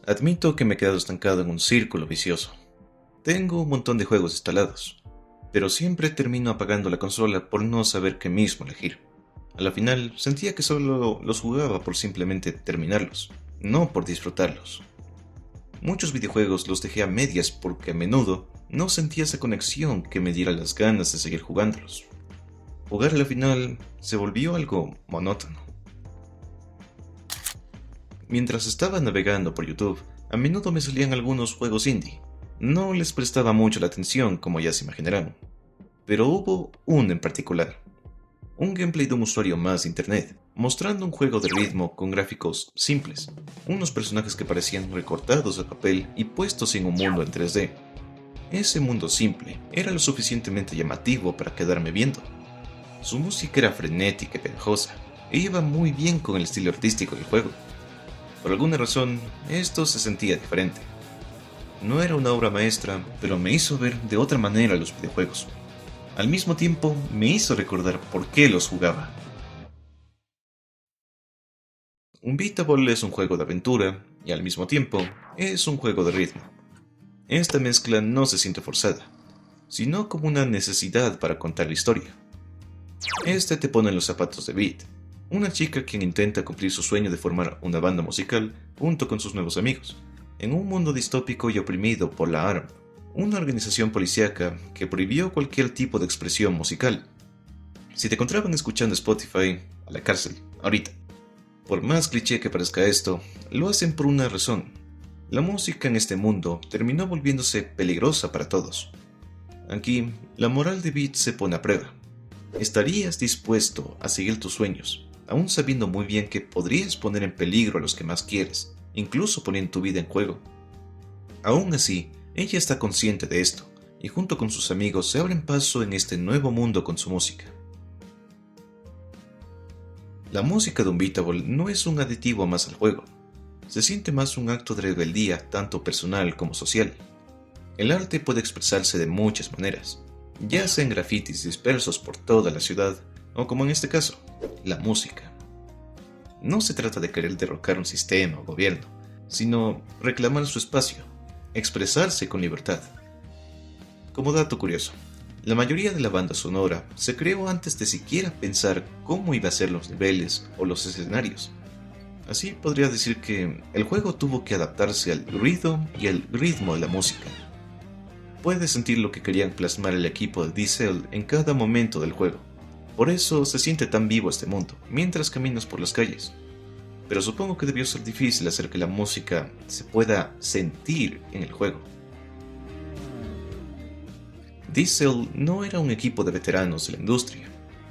Admito que me he quedado estancado en un círculo vicioso. Tengo un montón de juegos instalados, pero siempre termino apagando la consola por no saber qué mismo elegir. A la final sentía que solo los jugaba por simplemente terminarlos, no por disfrutarlos. Muchos videojuegos los dejé a medias porque a menudo no sentía esa conexión que me diera las ganas de seguir jugándolos. Jugar a la final se volvió algo monótono. Mientras estaba navegando por YouTube, a menudo me salían algunos juegos indie. No les prestaba mucho la atención, como ya se imaginarán, pero hubo uno en particular. Un gameplay de un usuario más de internet, mostrando un juego de ritmo con gráficos simples, unos personajes que parecían recortados de papel y puestos en un mundo en 3D. Ese mundo simple era lo suficientemente llamativo para quedarme viendo. Su música era frenética y pegajosa, e iba muy bien con el estilo artístico del juego. Por alguna razón, esto se sentía diferente. No era una obra maestra, pero me hizo ver de otra manera los videojuegos. Al mismo tiempo, me hizo recordar por qué los jugaba. Un Beatable es un juego de aventura, y al mismo tiempo, es un juego de ritmo. Esta mezcla no se siente forzada, sino como una necesidad para contar la historia. Este te pone en los zapatos de Beat, una chica quien intenta cumplir su sueño de formar una banda musical junto con sus nuevos amigos, en un mundo distópico y oprimido por la ARM, una organización policíaca que prohibió cualquier tipo de expresión musical. Si te encontraban escuchando Spotify, a la cárcel, ahorita. Por más cliché que parezca esto, lo hacen por una razón. La música en este mundo terminó volviéndose peligrosa para todos. Aquí, la moral de Beat se pone a prueba. ¿Estarías dispuesto a seguir tus sueños, aún sabiendo muy bien que podrías poner en peligro a los que más quieres, incluso poniendo tu vida en juego? Aún así, ella está consciente de esto, y junto con sus amigos se abren paso en este nuevo mundo con su música. La música de Unbeatable no es un aditivo más al juego, se siente más un acto de rebeldía tanto personal como social. El arte puede expresarse de muchas maneras, ya sea en grafitis dispersos por toda la ciudad, o como en este caso, la música. No se trata de querer derrocar un sistema o gobierno, sino reclamar su espacio, expresarse con libertad. Como dato curioso, la mayoría de la banda sonora se creó antes de siquiera pensar cómo iba a ser los niveles o los escenarios. Así podría decir que el juego tuvo que adaptarse al ruido y al ritmo de la música. Puedes sentir lo que querían plasmar el equipo de Diesel en cada momento del juego. Por eso se siente tan vivo este mundo, mientras caminas por las calles. Pero supongo que debió ser difícil hacer que la música se pueda sentir en el juego. Diesel no era un equipo de veteranos de la industria.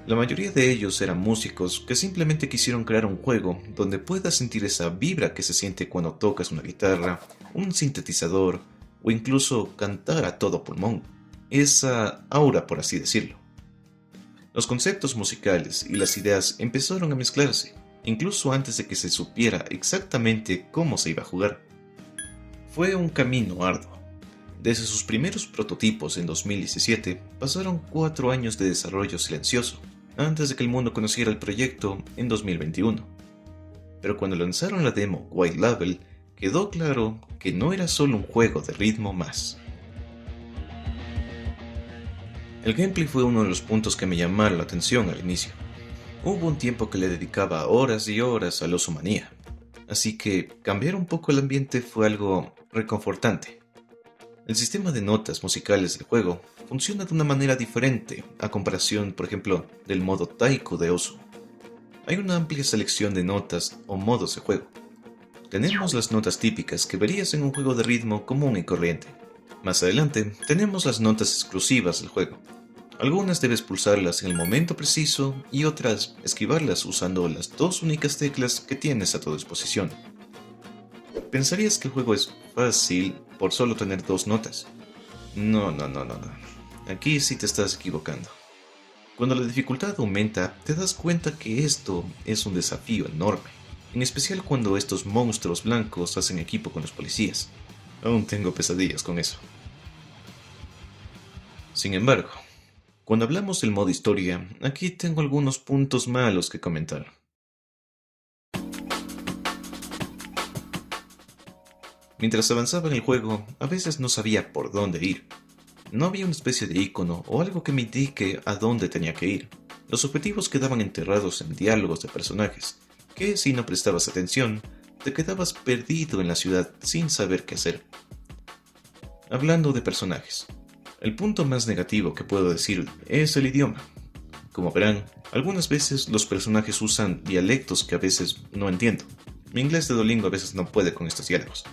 La mayoría de ellos eran músicos que simplemente quisieron crear un juego donde puedas sentir esa vibra que se siente cuando tocas una guitarra, un sintetizador o incluso cantar a todo pulmón. Esa aura, por así decirlo. Los conceptos musicales y las ideas empezaron a mezclarse, incluso antes de que se supiera exactamente cómo se iba a jugar. Fue un camino arduo. Desde sus primeros prototipos en 2017, pasaron 4 años de desarrollo silencioso, antes de que el mundo conociera el proyecto en 2021. Pero cuando lanzaron la demo White Label, quedó claro que no era solo un juego de ritmo más. El gameplay fue uno de los puntos que me llamaron la atención al inicio. Hubo un tiempo que le dedicaba horas y horas a la Osumanía, así que cambiar un poco el ambiente fue algo reconfortante. El sistema de notas musicales del juego funciona de una manera diferente a comparación, por ejemplo, del modo Taiko de Osu. Hay una amplia selección de notas o modos de juego. Tenemos las notas típicas que verías en un juego de ritmo común y corriente. Más adelante, tenemos las notas exclusivas del juego. Algunas debes pulsarlas en el momento preciso y otras esquivarlas usando las 2 únicas teclas que tienes a tu disposición. ¿Pensarías que el juego es fácil por solo tener 2 notas? No. Aquí sí te estás equivocando. Cuando la dificultad aumenta, te das cuenta que esto es un desafío enorme, en especial cuando estos monstruos blancos hacen equipo con los policías. Aún tengo pesadillas con eso. Sin embargo, cuando hablamos del modo historia, aquí tengo algunos puntos malos que comentar. Mientras avanzaba en el juego, a veces no sabía por dónde ir. No había una especie de icono o algo que me indique a dónde tenía que ir. Los objetivos quedaban enterrados en diálogos de personajes, que si no prestabas atención, te quedabas perdido en la ciudad sin saber qué hacer. Hablando de personajes, el punto más negativo que puedo decir es el idioma. Como verán, algunas veces los personajes usan dialectos que a veces no entiendo. Mi inglés de Duolingo a veces no puede con estos diálogos.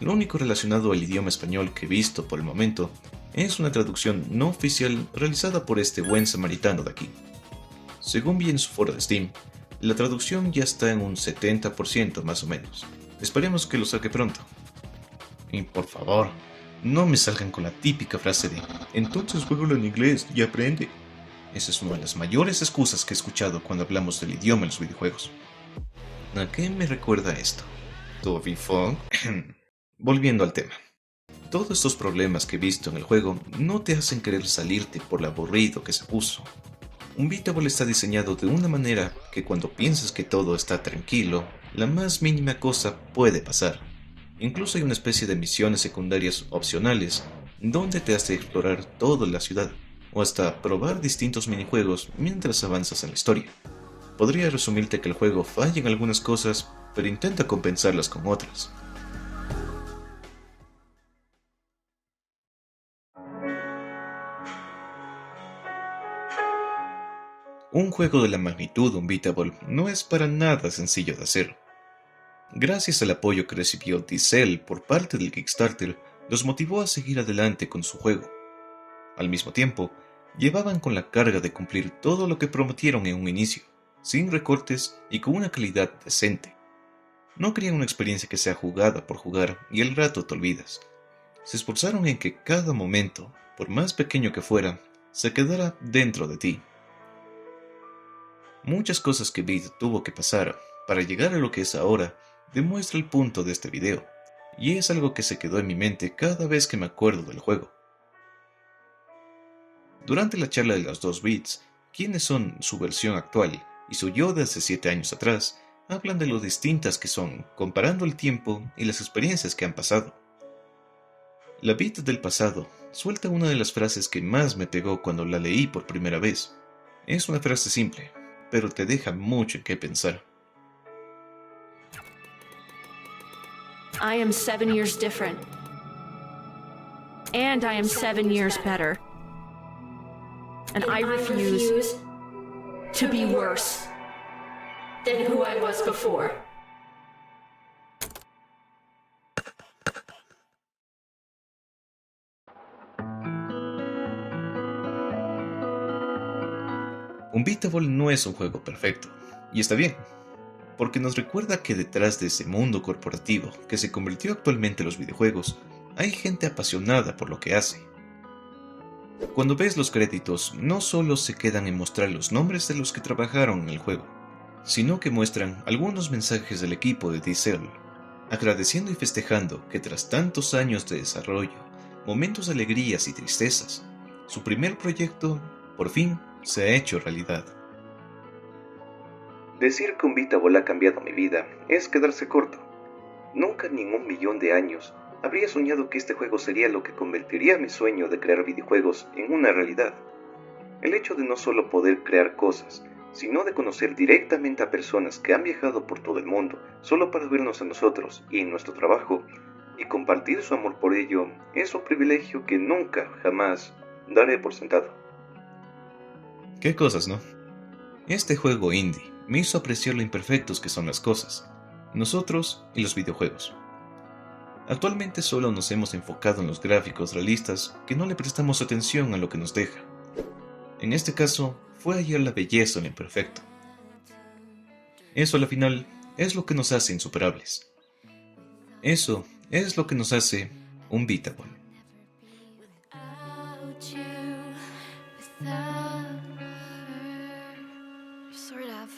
Lo único relacionado al idioma español que he visto por el momento es una traducción no oficial realizada por este buen samaritano de aquí. Según vi en su foro de Steam, la traducción ya está en un 70% más o menos. Esperemos que lo saque pronto. Y por favor, no me salgan con la típica frase de "entonces juégalo en inglés y aprende". Esa es una de las mayores excusas que he escuchado cuando hablamos del idioma en los videojuegos. ¿A qué me recuerda esto? Toby Fogg. Volviendo al tema. Todos estos problemas que he visto en el juego no te hacen querer salirte por lo aburrido que se puso. Un Beatable está diseñado de una manera que cuando piensas que todo está tranquilo, la más mínima cosa puede pasar. Incluso hay una especie de misiones secundarias opcionales donde te hace explorar toda la ciudad o hasta probar distintos minijuegos mientras avanzas en la historia. Podría resumirte que el juego falla en algunas cosas, pero intenta compensarlas con otras. Un juego de la magnitud de un Beatable no es para nada sencillo de hacer. Gracias al apoyo que recibió Diesel por parte del Kickstarter, los motivó a seguir adelante con su juego. Al mismo tiempo, llevaban con la carga de cumplir todo lo que prometieron en un inicio, sin recortes y con una calidad decente. No querían una experiencia que sea jugada por jugar y al rato te olvidas. Se esforzaron en que cada momento, por más pequeño que fuera, se quedara dentro de ti. Muchas cosas que Beat tuvo que pasar para llegar a lo que es ahora demuestra el punto de este video, y es algo que se quedó en mi mente cada vez que me acuerdo del juego. Durante la charla de los 2 bits, quienes son su versión actual y su yo de hace 7 años atrás, hablan de lo distintas que son, comparando el tiempo y las experiencias que han pasado. La Beat del pasado suelta una de las frases que más me pegó cuando la leí por primera vez. Es una frase simple, pero te deja mucho en qué pensar. I am 7 years different. And I am 7 years better. And I refuse to be worse than who I was before. Un Beatable no es un juego perfecto, y está bien, porque nos recuerda que detrás de ese mundo corporativo que se convirtió actualmente en los videojuegos, hay gente apasionada por lo que hace. Cuando ves los créditos, no solo se quedan en mostrar los nombres de los que trabajaron en el juego, sino que muestran algunos mensajes del equipo de Diesel, agradeciendo y festejando que tras tantos años de desarrollo, momentos de alegrías y tristezas, su primer proyecto, por fin, se ha hecho realidad. Decir que un Beatable ha cambiado mi vida es quedarse corto. Nunca en ningún millón de años habría soñado que este juego sería lo que convertiría mi sueño de crear videojuegos en una realidad. El hecho de no solo poder crear cosas, sino de conocer directamente a personas que han viajado por todo el mundo solo para vernos a nosotros y en nuestro trabajo, y compartir su amor por ello, es un privilegio que nunca, jamás, daré por sentado. ¿Qué cosas, no? Este juego indie me hizo apreciar lo imperfectos que son las cosas, nosotros y los videojuegos. Actualmente solo nos hemos enfocado en los gráficos realistas que no le prestamos atención a lo que nos deja. En este caso, fue hallar la belleza en lo imperfecto. Eso a la final es lo que nos hace insuperables. Eso es lo que nos hace un Beatable. Sort of.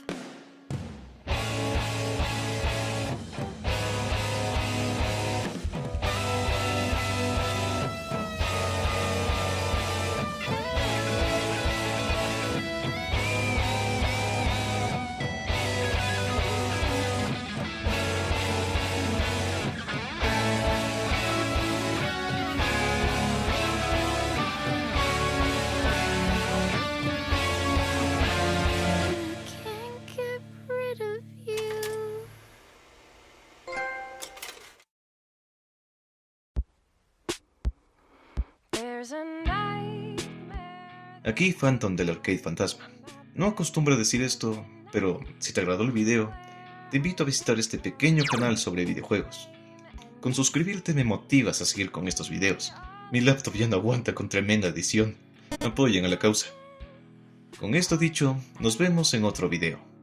Aquí Phantom del Arcade Fantasma. No acostumbro a decir esto, pero si te agradó el video, te invito a visitar este pequeño canal sobre videojuegos. Con suscribirte me motivas a seguir con estos videos. Mi laptop ya no aguanta con tremenda edición. Apoyen a la causa. Con esto dicho, nos vemos en otro video.